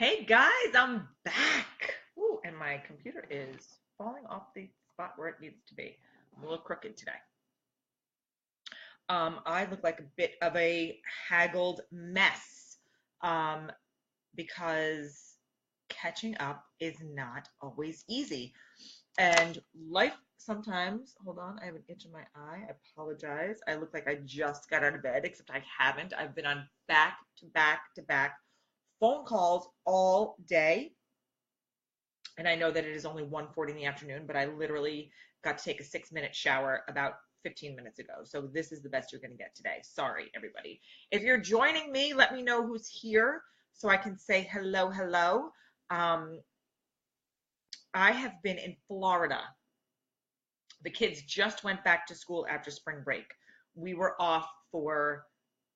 Hey guys, I'm back. Ooh, and my computer is falling off the spot where it needs to be. I'm a little crooked today. I look like a bit of a haggled mess um, because catching up is not always easy. And life sometimes, hold on, I have an itch in my eye. I apologize. I look like I just got out of bed, except I haven't. I've been on back to back to back phone calls all day, and I know that it is only 1:40 in the afternoon, but I literally got to take a 6-minute shower about 15 minutes ago. So this is the best you're going to get today. Sorry, everybody. If you're joining me, let me know who's here so I can say hello, hello. Um, I have been in Florida. The kids just went back to school after spring break. We were off for,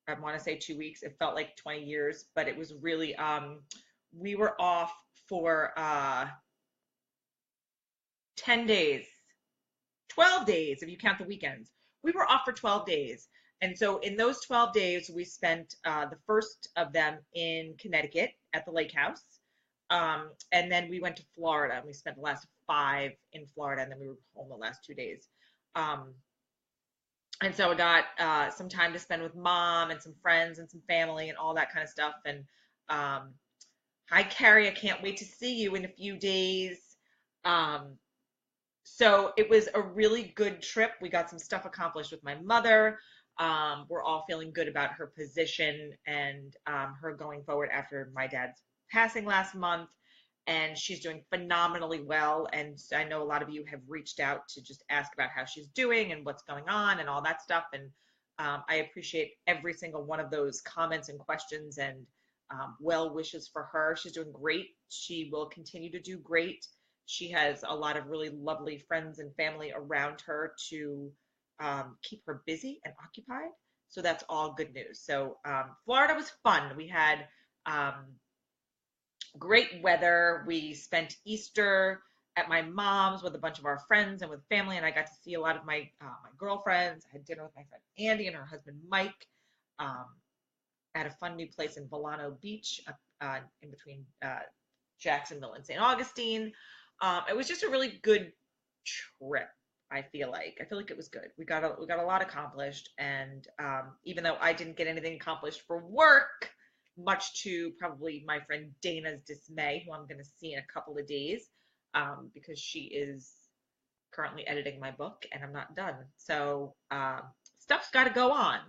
I want to say 2 weeks. It felt like 20 years, but it was really, we were off for 10 days, 12 days if you count the weekends. We were off for 12 days. And so in those 12 days, we spent the first of them in Connecticut at the lake house. And then we went to Florida and we spent the last 5 in Florida. And then we were home the last 2 days. Um, and so I got some time to spend with mom and some friends and some family and all that kind of stuff. And um, hi, Carrie, I can't wait to see you in a few days. Um, so it was a really good trip. We got some stuff accomplished with my mother. We're all feeling good about her position and her going forward after my dad's passing last month. And she's doing phenomenally well. And I know a lot of you have reached out to just ask about how she's doing and what's going on and all that stuff. And I appreciate every single one of those comments and questions and well wishes for her. She's doing great. She will continue to do great. She has a lot of really lovely friends and family around her to keep her busy and occupied. So that's all good news. So Florida was fun. We had great weather. We spent Easter at my mom's with a bunch of our friends and with family, and I got to see a lot of my girlfriends. I had dinner with my friend Andy and her husband Mike um, at a fun new place in Volano Beach, in between Jacksonville and St. Augustine. It was just a really good trip. I feel like it was good. We got a lot accomplished, and even though I didn't get anything accomplished for work, much to probably my friend Dana's dismay, who I'm going to see in a couple of days, because she is currently editing my book and I'm not done. So stuff's got to go on.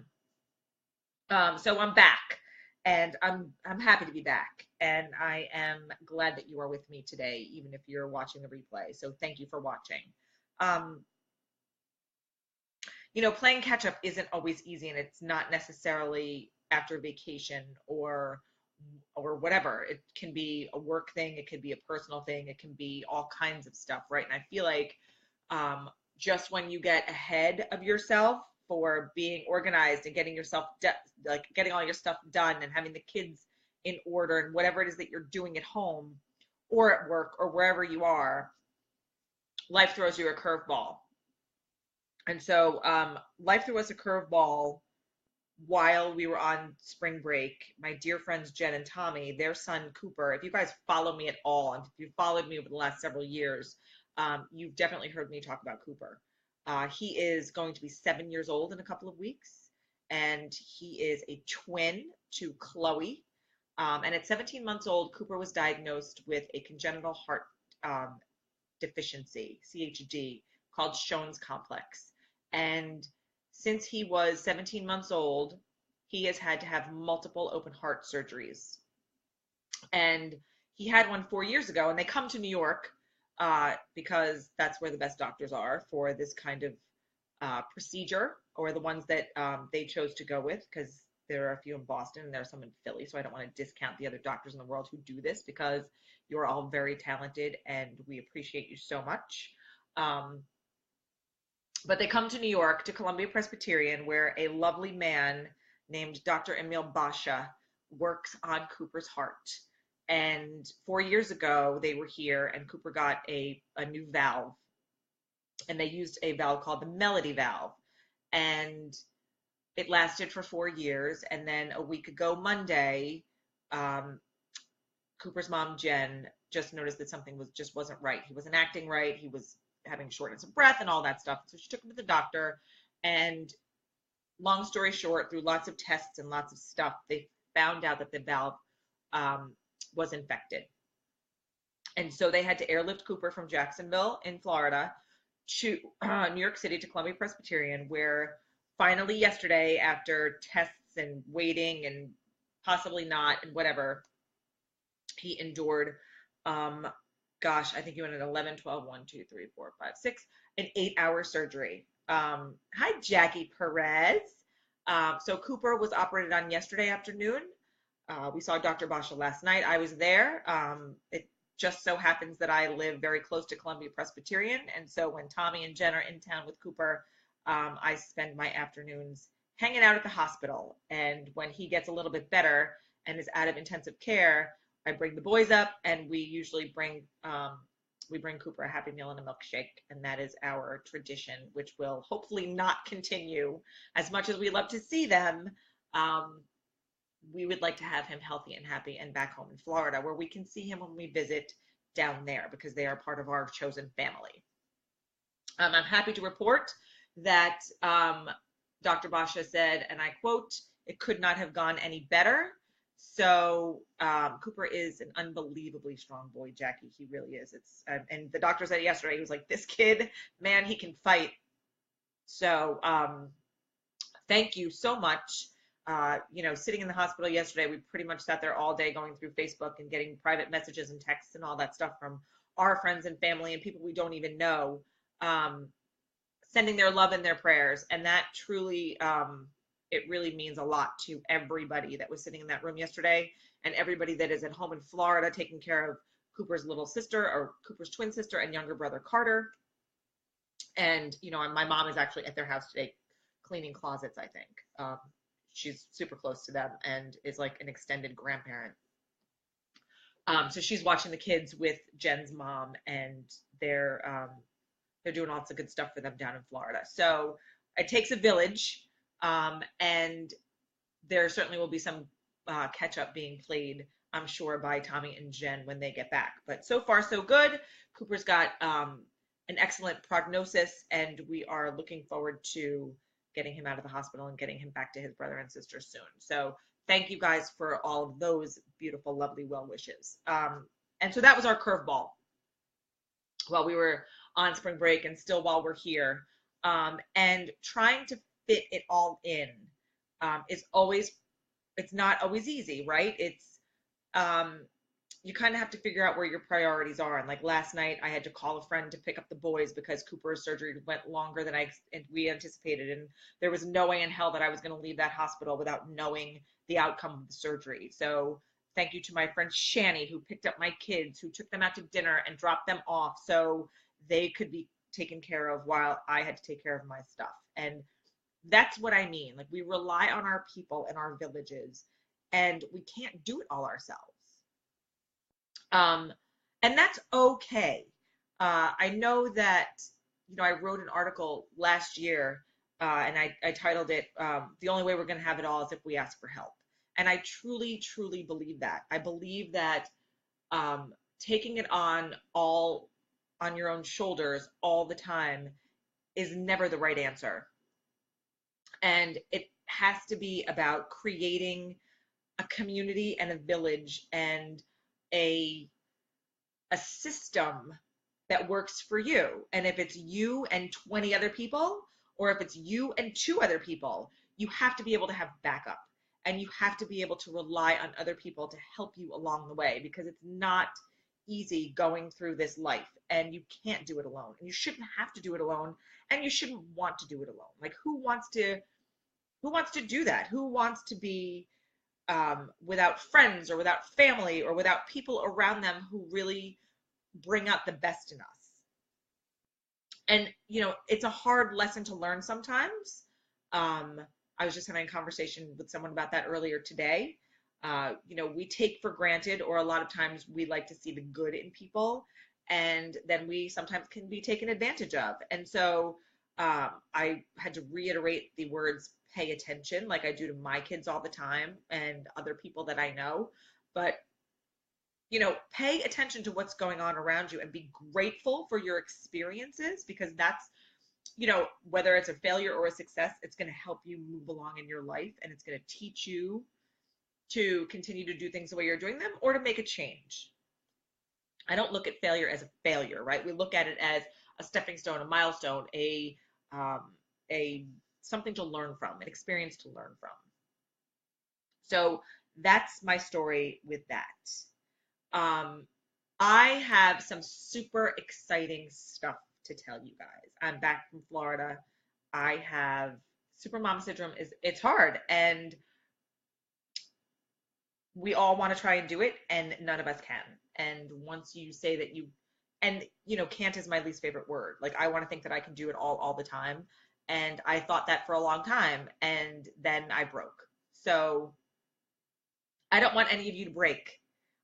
So I'm back, and I'm happy to be back, and I am glad that you are with me today, even if you're watching the replay. So thank you for watching. Um, Playing catch up isn't always easy, and it's not necessarily after vacation or whatever. It can be a work thing, it could be a personal thing, it can be all kinds of stuff, right? And I feel like um, just when you get ahead of yourself for being organized and getting like getting all your stuff done and having the kids in order and whatever it is that you're doing at home or at work or wherever you are, life throws you a curveball. And so life threw us a curveball while we were on spring break. My dear friends Jen and Tommy, their son Cooper, if you guys follow me at all, and if you followed me over the last several years, you've definitely heard me talk about Cooper. He is going to be 7 years old in a couple of weeks, and he is a twin to Chloe. And at 17 months old, Cooper was diagnosed with a congenital heart um, deficiency, CHD, called Shone's complex. And since he was 17 months old, he has had to have multiple open heart surgeries. And he had one 4 years ago, and they come to New York because that's where the best doctors are for this kind of procedure, or the ones that they chose to go with, because there are a few in Boston and there are some in Philly. So I don't want to discount the other doctors in the world who do this, because you're all very talented and we appreciate you so much. Um, but they come to New York to Columbia Presbyterian, where a lovely man named Dr. Emil Basha works on Cooper's heart. And 4 years ago, they were here, and Cooper got a new valve, and they used a valve called the Melody valve. And it lasted for 4 years. And then a week ago, Monday, um, Cooper's mom, Jen, just noticed that something wasn't right. He wasn't acting right. He was having shortness of breath and all that stuff. So she took him to the doctor, and long story short, through lots of tests and lots of stuff, they found out that the valve um, was infected. And so they had to airlift Cooper from Jacksonville in Florida to New York City to Columbia Presbyterian, where finally yesterday, after tests and waiting and possibly not and whatever, he endured, um, gosh, I think he went at 11, 12, 1, 2, 3, 4, 5, 6, an 8-hour surgery. Hi, Jackie Perez. So Cooper was operated on yesterday afternoon. We saw Dr. Basha last night. I was there. It just so happens that I live very close to Columbia Presbyterian. And so when Tommy and Jen are in town with Cooper, I spend my afternoons hanging out at the hospital. And when he gets a little bit better and is out of intensive care, I bring the boys up, and we usually bring Cooper a Happy Meal and a milkshake, and that is our tradition, which will hopefully not continue as much as we love to see them. Um, we would like to have him healthy and happy and back home in Florida, where we can see him when we visit down there, because they are part of our chosen family. I'm happy to report that Dr. Basha said, and I quote, "It could not have gone any better." So Cooper is an unbelievably strong boy, Jackie. He really is. And the doctor said yesterday, he was like, "This kid, man, he can fight." So thank you so much. Sitting in the hospital yesterday, we pretty much sat there all day going through Facebook and getting private messages and texts and all that stuff from our friends and family and people we don't even know, sending their love and their prayers. And that truly, it really means a lot to everybody that was sitting in that room yesterday, and everybody that is at home in Florida taking care of Cooper's little sister, or Cooper's twin sister, and younger brother Carter. And, my mom is actually at their house today cleaning closets, I think. She's super close to them and is like an extended grandparent. So she's watching the kids with Jen's mom, and they're doing lots of good stuff for them down in Florida. So it takes a village, and there certainly will be some catch up being played, I'm sure, by Tommy and Jen when they get back. But so far, so good. Cooper's got an excellent prognosis, and we are looking forward to getting him out of the hospital and getting him back to his brother and sister soon. So thank you guys for all of those beautiful, lovely well wishes. And so that was our curveball while we were on spring break, and still while we're here. And trying to fit it all in it's not always easy, right? It's you kind of have to figure out where your priorities are. And like last night, I had to call a friend to pick up the boys because Cooper's surgery went longer than we anticipated. And there was no way in hell that I was going to leave that hospital without knowing the outcome of the surgery. So thank you to my friend Shani, who picked up my kids, who took them out to dinner and dropped them off so they could be taken care of while I had to take care of my stuff. And that's what I mean. Like, we rely on our people and our villages, and we can't do it all ourselves. And that's okay. I know that, I wrote an article last year, and I titled it, "The Only Way We're going to Have It All is If We Ask for Help." And I truly, truly believe that. I believe that taking it on all on your own shoulders all the time is never the right answer. And it has to be about creating a community and a village and a system that works for you. And if it's you and 20 other people, or if it's you and 2 other people, you have to be able to have backup, and you have to be able to rely on other people to help you along the way, because it's not easy going through this life, and you can't do it alone, and you shouldn't have to do it alone, and you shouldn't want to do it alone. Like, who wants to do that? Who wants to be without friends or without family or without people around them who really bring out the best in us? And, it's a hard lesson to learn sometimes. I was just having a conversation with someone about that earlier today. We take for granted, or a lot of times we like to see the good in people, and then we sometimes can be taken advantage of. And so I had to reiterate the words "pay attention," like I do to my kids all the time and other people that I know. But pay attention to what's going on around you and be grateful for your experiences, because that's, whether it's a failure or a success, it's going to help you move along in your life, and it's going to teach you to continue to do things the way you're doing them or to make a change. I don't look at failure as a failure, right? We look at it as a stepping stone, a milestone, um, a something to learn from, an experience to learn from. So that's my story with that. Um, I have some super exciting stuff to tell you guys. I'm back from Florida. I have super mom syndrome. It's hard, and we all want to try and do it, and none of us can. And once you say that and can't is my least favorite word. Like, I want to think that I can do it all the time. And I thought that for a long time, and then I broke. So I don't want any of you to break.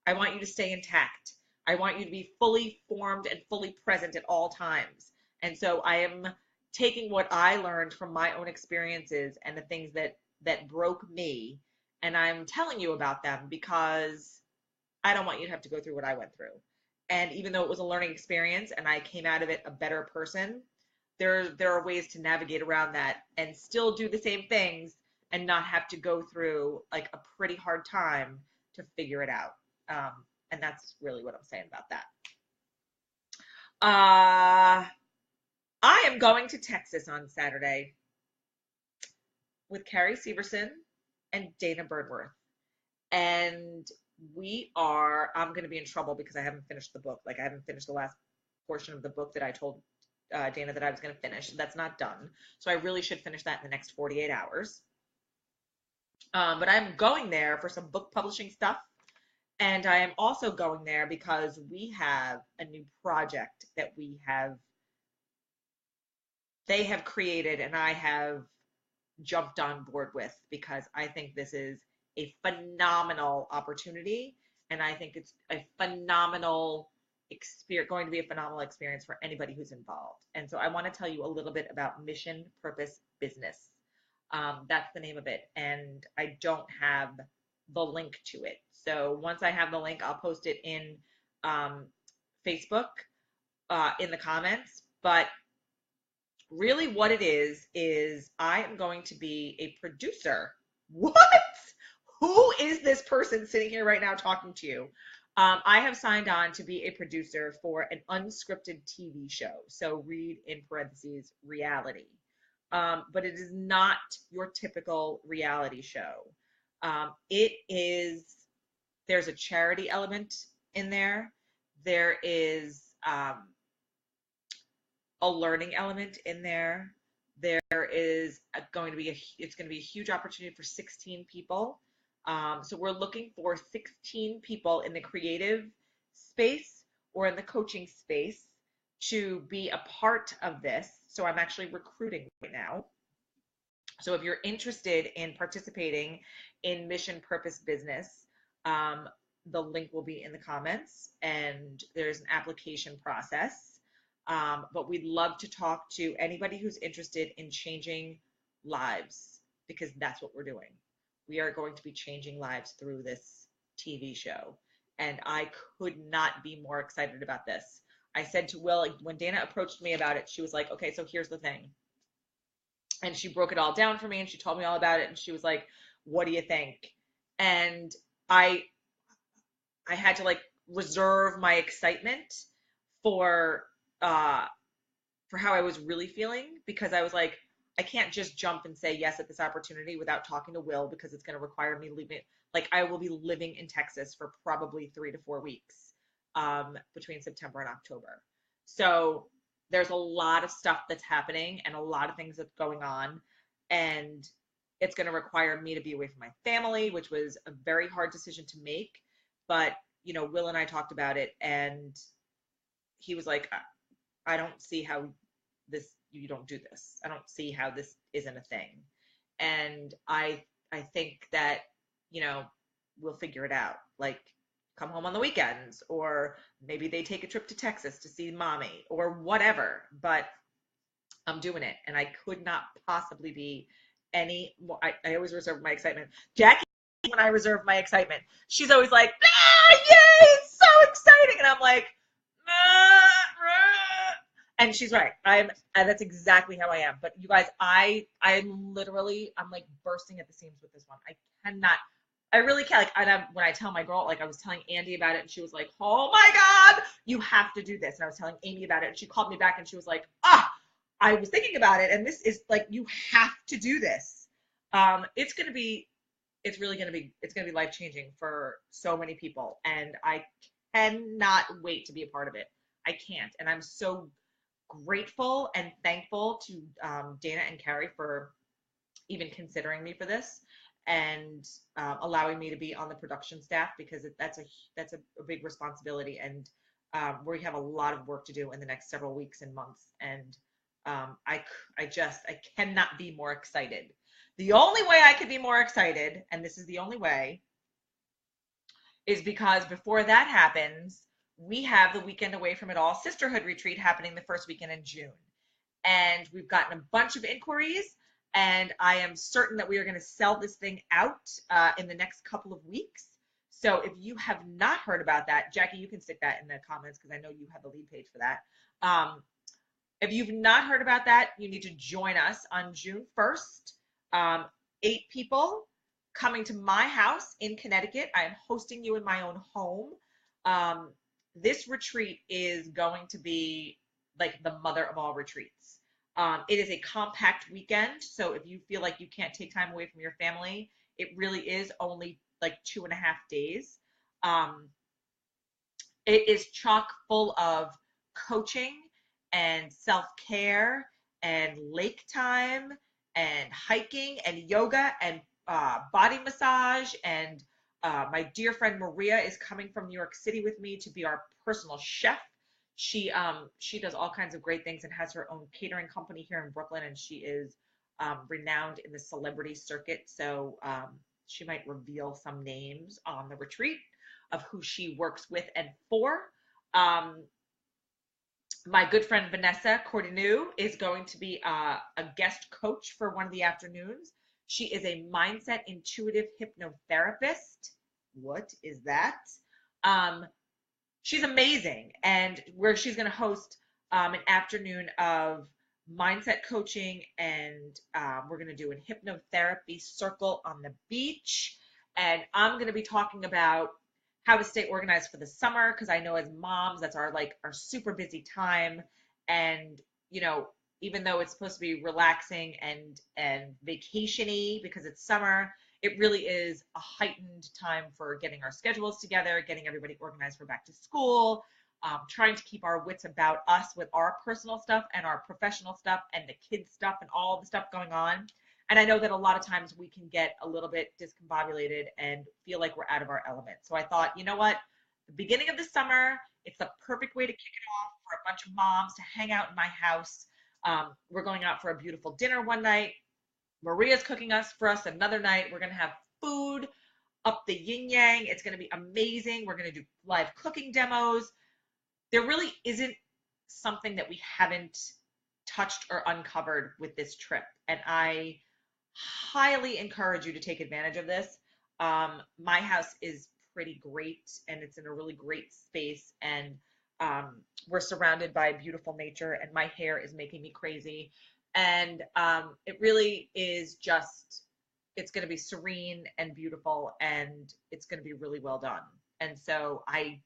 I want you to stay intact. I want you to be fully formed and fully present at all times. And so I am taking what I learned from my own experiences and the things that broke me, and I'm telling you about them because I don't want you to have to go through what I went through. And even though it was a learning experience and I came out of it a better person, there are ways to navigate around that and still do the same things and not have to go through like a pretty hard time to figure it out. And that's really what I'm saying about that. I am going to Texas on Saturday with Carrie Severson and Dana Birdworth. And I'm going to be in trouble because I haven't finished the book. Like, I haven't finished the last portion of the book that I told Dana that I was going to finish. That's not done. So I really should finish that in the next 48 hours. But I'm going there for some book publishing stuff. And I am also going there because we have a new project that they have created, and I have jumped on board with, because I think this is a phenomenal opportunity. And I think it's a phenomenal experience, going to be a phenomenal experience for anybody who's involved. And so I want to tell you a little bit about Mission Purpose Business. That's the name of it. And I don't have the link to it. So once I have the link, I'll post it in Facebook in the comments. But really what it is I am going to be a producer. What? Who is this person sitting here right now talking to you? I have signed on to be a producer for an unscripted TV show. So read in parentheses, reality. But it is not your typical reality show. There's a charity element in there. There is a learning element in there. There is it's going to be a huge opportunity for 16 people. So we're looking for 16 people in the creative space or in the coaching space to be a part of this. So I'm actually recruiting right now. So if you're interested in participating in Mission Purpose Business, the link will be in the comments, and there's an application process. But we'd love to talk to anybody who's interested in changing lives, because that's what we're doing. We are going to be changing lives through this TV show. And I could not be more excited about this. I said to Will, when Dana approached me about it, she was like, okay, so here's the thing. And she broke it all down for me, and she told me all about it. And she was like, what do you think? And I had to like reserve my excitement for how I was really feeling, because I was like, I can't just jump and say yes at this opportunity without talking to Will, because it's going to require me leaving. Like, I will be living in Texas for probably 3 to 4 weeks between September and October. So there's a lot of stuff that's happening and a lot of things that's going on. And it's going to require me to be away from my family, which was a very hard decision to make. But, Will and I talked about it, and he was like, I don't see how you don't do this. I don't see how this isn't a thing. And I think that, we'll figure it out. Like, come home on the weekends, or maybe they take a trip to Texas to see mommy, or whatever. But I'm doing it, and I could not possibly be any more. I always reserve my excitement. Jackie when I reserve my excitement. She's always like, ah, yay, it's so exciting. And I'm like, ah, ah. And she's right. And that's exactly how I am. But you guys, I'm literally, I'm like bursting at the seams with this one. I cannot, I really can't. Like, when I tell my girl, like I was telling Andy about it, and she was like, "Oh my God, you have to do this." And I was telling Amy about it, and she called me back, and she was like, "Ah, I was thinking about it, and this is like, you have to do this." It's gonna be, it's really gonna be, it's gonna be life changing for so many people, and I cannot wait to be a part of it. I can't, and I'm so grateful and thankful to Dana and Carrie for even considering me for this and allowing me to be on the production staff because that's a big responsibility and we have a lot of work to do in the next several weeks and months and I cannot be more excited. The only way I could be more excited, and this is the only way, is because before that happens, we have the Weekend Away from It All Sisterhood Retreat happening the first weekend in June. And we've gotten a bunch of inquiries, and I am certain that we are going to sell this thing out in the next couple of weeks. So if you have not heard about that, Jackie, you can stick that in the comments because I know you have the lead page for that. If you've not heard about that, you need to join us on June 1st. 8 people coming to my house in Connecticut. I am hosting you in my own home. This retreat is going to be like the mother of all retreats. It is a compact weekend. So if you feel like you can't take time away from your family, it really is only like 2.5 days. It is chock full of coaching and self-care and lake time and hiking and yoga and body massage and my dear friend Maria is coming from New York City with me to be our personal chef. She does all kinds of great things and has her own catering company here in Brooklyn, and she is renowned in the celebrity circuit. So she might reveal some names on the retreat of who she works with and for. My good friend Vanessa Cordineau is going to be a guest coach for one of the afternoons. She is a mindset intuitive hypnotherapist. What is that? She's amazing, and where she's going to host an afternoon of mindset coaching, and we're going to do a hypnotherapy circle on the beach. And I'm going to be talking about how to stay organized for the summer because I know as moms that's our super busy time, and even though it's supposed to be relaxing and vacationy because it's summer, it really is a heightened time for getting our schedules together, getting everybody organized for back to school, trying to keep our wits about us with our personal stuff and our professional stuff and the kids stuff and all the stuff going on. And I know that a lot of times we can get a little bit discombobulated and feel like we're out of our element. So I thought, you know what? The beginning of the summer, it's the perfect way to kick it off for a bunch of moms to hang out in my house. We're going out for a beautiful dinner one night. Maria's cooking for us another night. We're going to have food up the yin yang. It's going to be amazing. We're going to do live cooking demos. There really isn't something that we haven't touched or uncovered with this trip. And I highly encourage you to take advantage of this. My house is pretty great and it's in a really great space, and we're surrounded by beautiful nature, and my hair is making me crazy. And it really is just, it's going to be serene and beautiful, and it's going to be really well done. And so I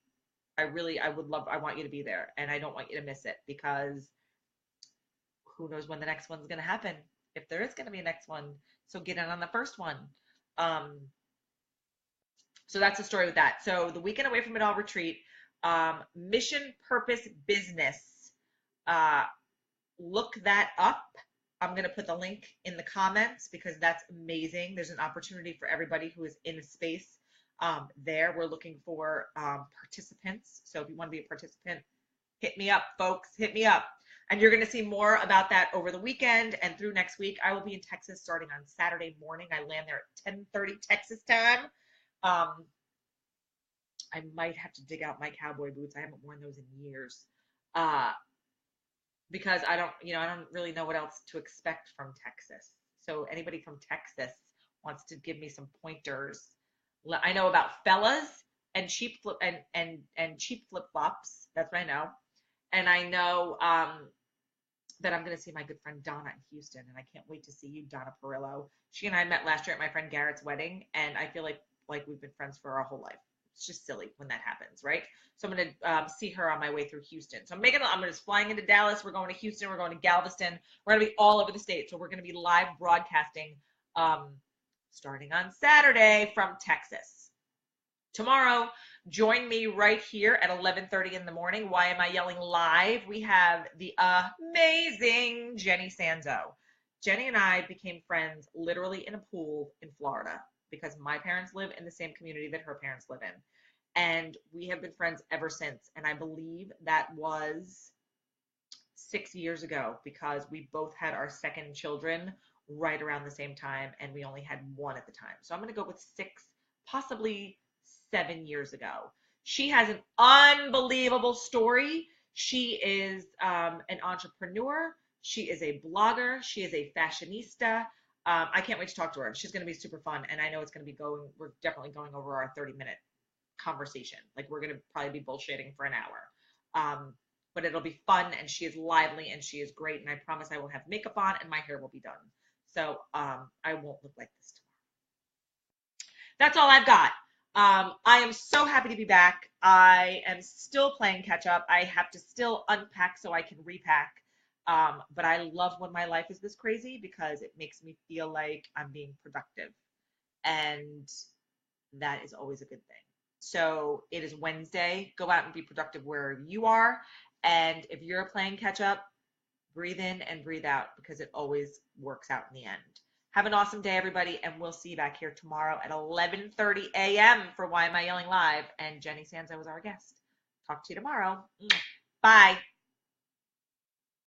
want you to be there, and I don't want you to miss it because who knows when the next one's going to happen, if there is going to be a next one. So get in on the first one. So that's the story with that. So the Weekend Away from It All retreat, Mission Purpose Business. Look that up. I'm going to put the link in the comments because that's amazing. There's an opportunity for everybody who is in a space there. We're looking for participants. So if you want to be a participant, hit me up, folks. Hit me up. And you're going to see more about that over the weekend and through next week. I will be in Texas starting on Saturday morning. I land there at 10:30 Texas time. I might have to dig out my cowboy boots. I haven't worn those in years. Because I don't really know what else to expect from Texas. So anybody from Texas wants to give me some pointers, I know about fellas and cheap flip and cheap flip flops. That's what I know. And I know that I'm going to see my good friend Donna in Houston, and I can't wait to see you, Donna Perillo. She and I met last year at my friend Garrett's wedding, and I feel like we've been friends for our whole life. It's just silly when that happens, right? So I'm going to see her on my way through Houston. So I'm just flying into Dallas. We're going to Houston. We're going to Galveston. We're going to be all over the state. So we're going to be live broadcasting um, starting on Saturday from Texas. Tomorrow, join me right here at 11:30 in the morning. Why am I yelling live? We have the amazing Jenny Sanzo. Jenny and I became friends literally in a pool in Florida because my parents live in the same community that her parents live in. And we have been friends ever since. And I believe that was 6 years ago because we both had our second children right around the same time and we only had one at the time. So I'm going to go with 6, possibly 7 years ago. She has an unbelievable story. She is an entrepreneur. She is a blogger. She is a fashionista. I can't wait to talk to her. She's going to be super fun. And I know it's going to be we're definitely going over our 30-minute conversation. Like we're going to probably be bullshitting for an hour. But it'll be fun and she is lively and she is great. And I promise I will have makeup on and my hair will be done. So I won't look like this tomorrow. That's all I've got. I am so happy to be back. I am still playing catch up. I have to still unpack so I can repack. But I love when my life is this crazy because it makes me feel like I'm being productive. And that is always a good thing. So it is Wednesday. Go out and be productive wherever you are. And if you're playing catch up, breathe in and breathe out because it always works out in the end. Have an awesome day, everybody, and we'll see you back here tomorrow at 11:30 a.m. for Why Am I Yelling Live? And Jenny Sanzo is our guest. Talk to you tomorrow. Bye.